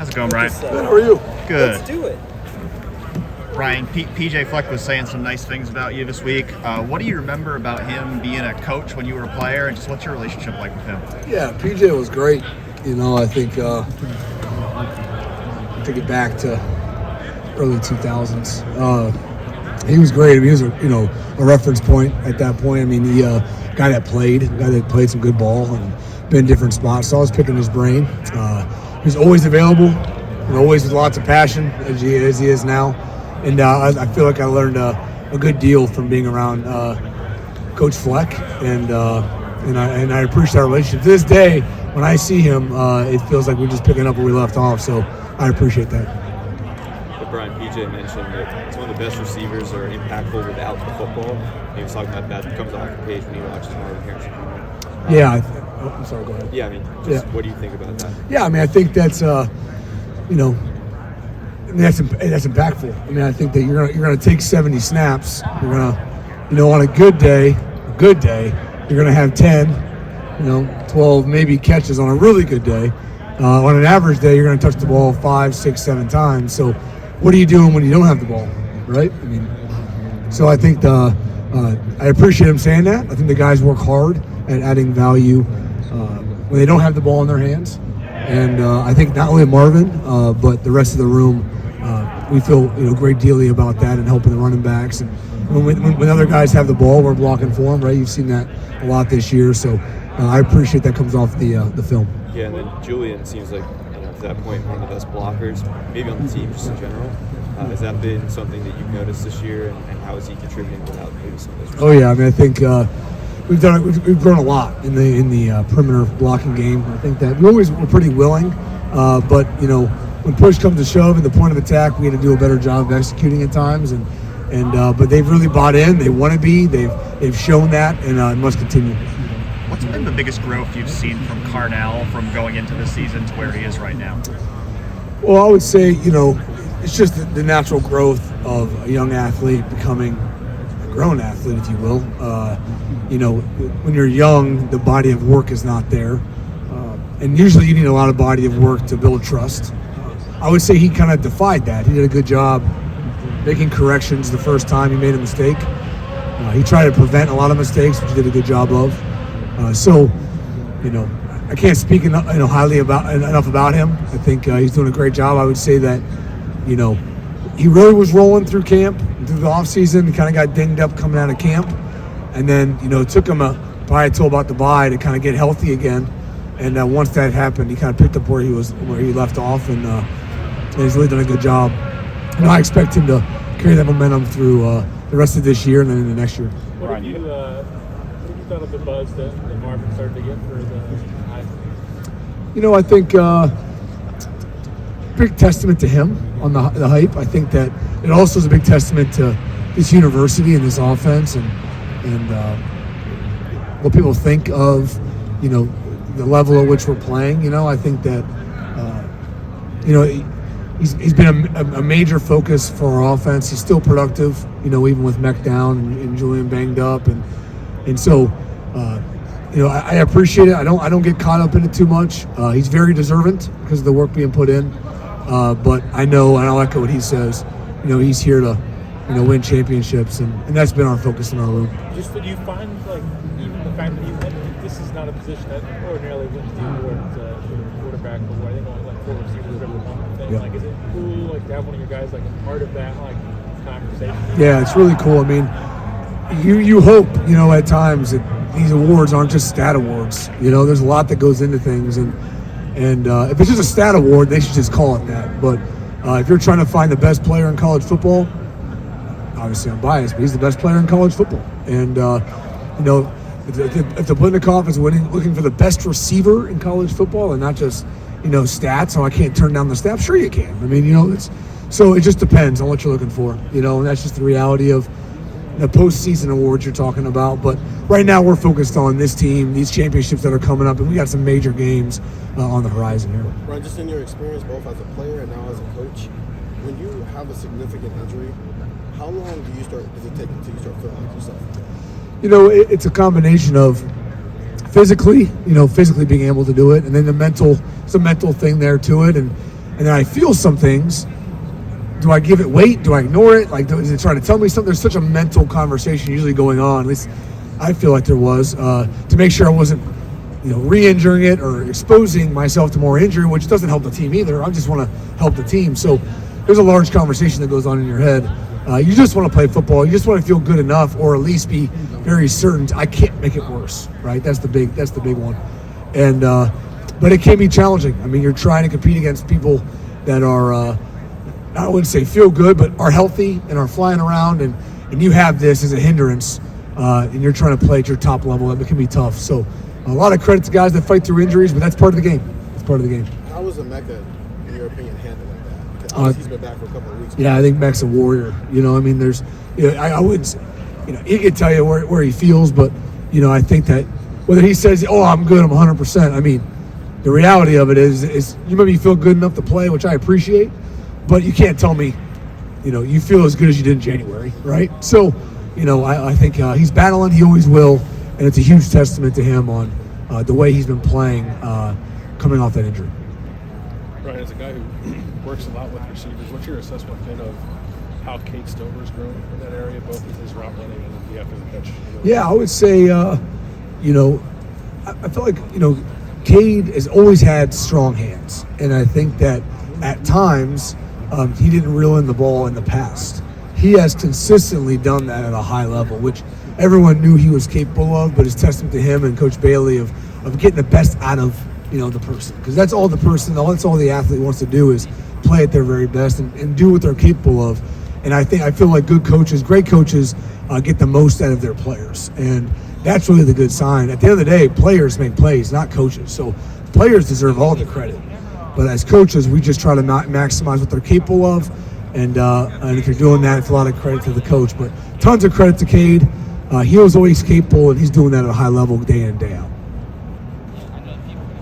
How's it going, Brian? Good, how are you? Good. Let's do it. Brian, PJ Fleck was saying some nice things about you this week. What do you remember about him being a coach when you were a player, and just what's your relationship like with him? Yeah, PJ was great. I think take it back to early 2000s. He was great. He was a reference point at that point. I mean, he guy that played some good ball and been in different spots. So I was picking his brain. He was always available, and always with lots of passion, as he is now. And I feel like I learned a good deal from being around Coach Fleck, and I appreciate our relationship. To this day, when I see him, it feels like we're just picking up where we left off. So I appreciate that. But Brian, PJ mentioned that it's one of the best receivers that are impactful without the football. He was talking about that comes off the page when he watches Marvin Harrison Jr. I'm sorry, go ahead. Yeah, I mean, what do you think about that? Yeah, I mean, I think that's that's impactful. I mean, I think that you're gonna take 70 snaps. You're gonna, on a good day, you're gonna have 10, 12 maybe catches on a really good day. On an average day, you're gonna touch the ball 5, 6, 7 times. So, what are you doing when you don't have the ball, right? I mean, so I think I appreciate him saying that. I think the guys work hard at adding value when they don't have the ball in their hands. And I think not only Marvin, but the rest of the room, we feel great deally about that and helping the running backs. And when other guys have the ball, we're blocking for them, right? You've seen that a lot this year. So I appreciate that comes off the film. Yeah, and then Julian seems like, to that point, one of the best blockers, maybe on the team just in general. Has that been something that you've noticed this year, and how is he contributing without maybe some of those? Oh yeah, I mean, I think we've grown a lot in the perimeter blocking game. I think that we're pretty willing, but when push comes to shove and the point of attack, we had to do a better job of executing at times. But they've really bought in. They want to be. They've shown that, and it must continue. What's been the biggest growth you've seen from Carnell from going into the season to where he is right now? Well, I would say it's just the natural growth of a young athlete becoming a grown athlete, if you will. When you're young, the body of work is not there. And usually you need a lot of body of work to build trust. I would say he kind of defied that. He did a good job making corrections the first time he made a mistake. He tried to prevent a lot of mistakes, which he did a good job of. I can't speak highly enough about him. I think he's doing a great job. I would say that, he really was rolling through camp, through the offseason. He kind of got dinged up coming out of camp. And then, it took him probably until about the bye to kind of get healthy again. And once that happened, he kind of picked up where he left off, and he's really done a good job. I expect him to carry that momentum through the rest of this year and then into next year. What have you thought of the buzz that Marvin started to get for the Heisman? I think big testament to him on the hype. I think that it also is a big testament to this university and this offense and what people think of, the level at which we're playing. I think that, he's been a major focus for our offense. He's still productive, even with Mech down and Julian banged up. And so, I appreciate it. I don't get caught up in it too much. He's very deserving because of the work being put in. But I know, and I'll echo what he says, he's here to, win championships. And that's been our focus in our room. Just do you find, even the fact that this is not a position that ordinarily wins the award to quarterback, but I think only 4 receivers ever won the thing. Yeah. Is it cool to have one of your guys a part of that conversation? Yeah, it's really cool. I mean, you hope, at times that these awards aren't just stat awards. There's a lot that goes into things, and if it's just a stat award, they should just call it that. But if you're trying to find the best player in college football, obviously I'm biased, but he's the best player in college football. And if the Blitnikoff is looking for the best receiver in college football and not just stats, I can't turn down the stats. Sure you can. I mean, so it just depends on what you're looking for. And that's just the reality of the postseason awards you're talking about. But right now we're focused on this team, these championships that are coming up, and we got some major games on the horizon here. Brian, just in your experience, both as a player and now as a coach, when you have a significant injury, how long does it take until you start feeling like yourself? It's a combination of physically being able to do it, and then it's a mental thing there to it, and and then I feel some things. Do I give it weight? Do I ignore it? Like, is it trying to tell me something? There's such a mental conversation usually going on. At least I feel like there was, to make sure I wasn't, re-injuring it or exposing myself to more injury, which doesn't help the team either. I just want to help the team. So there's a large conversation that goes on in your head. You just want to play football. You just want to feel good enough, or at least be very certain I can't make it worse. Right? That's the big one. And but it can be challenging. I mean, you're trying to compete against people that are. I wouldn't say feel good, but are healthy and are flying around, and you have this as a hindrance, and you're trying to play at your top level. That can be tough. So a lot of credit to guys that fight through injuries, but that's part of the game. It's part of the game. How was Emeka, in your opinion, handling that? Because obviously he's been back for a couple of weeks. Yeah, I think Mek's a warrior. There's, I wouldn't, he could tell you where he feels, but, I think that whether he says, oh, I'm good, I'm 100%, I mean, the reality of it is you maybe feel good enough to play, which I appreciate, but you can't tell me, you feel as good as you did in January, right? So, I think he's battling, he always will, and it's a huge testament to him on the way he's been playing coming off that injury. Brian, as a guy who works a lot with receivers, what's your assessment of how Cade Stover's grown in that area, both in his route running and the after the catch? Yeah, I would say, I feel like, Cade has always had strong hands, and I think that at times he didn't reel in the ball in the past. He has consistently done that at a high level, which everyone knew he was capable of, but it's testament to him and Coach Bailey of getting the best out of the person, because that's all the athlete wants to do is play at their very best and do what they're capable of. And I feel like good coaches, great coaches, get the most out of their players, and that's really the good sign. At the end of the day, players make plays, not coaches. So players deserve all the credit, but as coaches, we just try to maximize what they're capable of. And if you're doing that, it's a lot of credit to the coach. But tons of credit to Cade. He was always capable, and he's doing that at a high level day in and day out.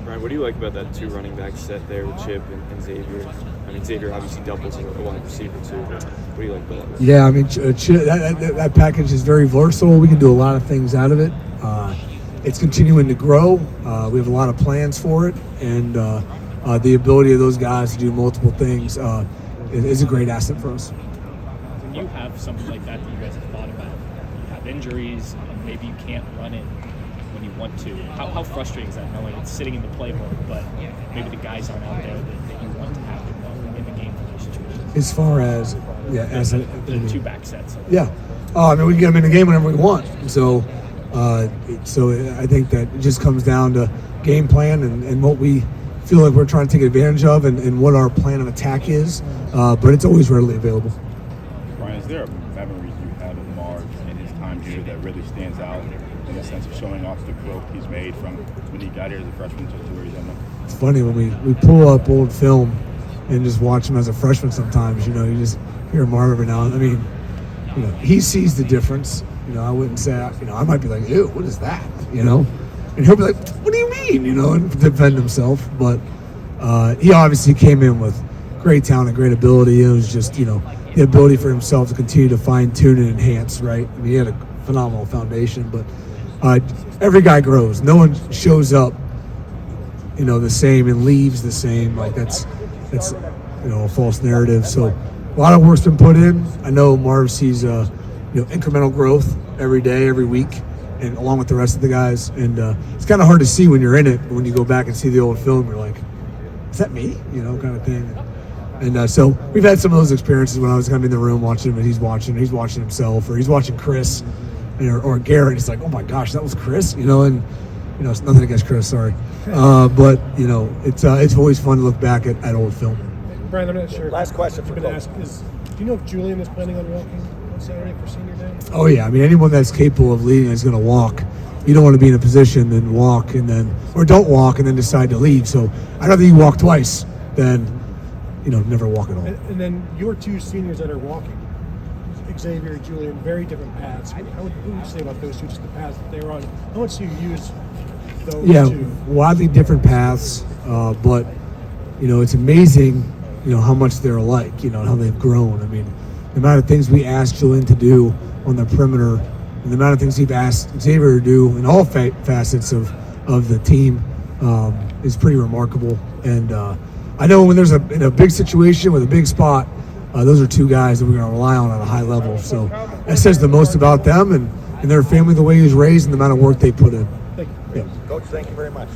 Brian, what do you like about that two running back set there with Chip and Xavier? I mean, Xavier obviously doubles a wide receiver too, but what do you like about that? Yeah, I mean, that package is very versatile. We can do a lot of things out of it. It's continuing to grow. We have a lot of plans for it, and the ability of those guys to do multiple things is a great asset for us. When you have something like that you guys have thought about, you have injuries, and maybe you can't run it when you want to. How frustrating is that, knowing it's sitting in the playbook, but maybe the guys aren't out there that you want to have in the game for those situations? As far as, the two back sets. Yeah. I mean, we can get them in the game whenever we want. So I think that it just comes down to game plan and what we feel like we're trying to take advantage of and what our plan of attack is. But it's always readily available. Brian, is there a memory you have of Marv in his time here that really stands out in the sense of showing off the growth he's made from when he got here as a freshman to where he's at now? It's funny when we pull up old film and just watch him as a freshman sometimes, you just hear Marv every now and then. I mean, he sees the difference. I wouldn't say, I might be like, ew, what is that? And he'll be like, what do you mean? And defend himself. But he obviously came in with great talent and great ability. It was just, the ability for himself to continue to fine-tune and enhance, right? I mean, he had a phenomenal foundation, but every guy grows. No one shows up, the same and leaves the same. Like, that's a false narrative. So a lot of work's been put in. I know Marv sees, incremental growth every day, every week, and along with the rest of the guys. And it's kind of hard to see when you're in it. But when you go back and see the old film, you're like, is that me? Kind of thing. And so we've had some of those experiences when I was kind of in the room watching him, and he's watching himself, or he's watching Chris or Garrett. He's like, oh my gosh, that was Chris, and it's nothing against Chris, sorry. But it's always fun to look back at old film. Brian, I'm not sure. Last question for do you know if Julian is planning on walking on Saturday for senior day? Oh yeah, I mean, anyone that's capable of leading is going to walk. You don't want to be in a position and walk or don't walk and then decide to leave. So I'd rather you walk twice than never walk at all. And then your two seniors that are walking, Xavier, Julian, very different paths. What would you say about those two, just the paths that they were on? How much do you use those two? Widely different paths, but it's amazing, how much they're alike, how they've grown. I mean, the amount of things we asked Julian to do on the perimeter, and the amount of things he've asked Xavier to do in all facets of the team is pretty remarkable. And I know when there's in a big situation with a big spot, those are two guys that we're going to rely on at a high level. So that says the most about them and their family, the way he was raised and the amount of work they put in. Thank you. Yeah. Coach, thank you very much.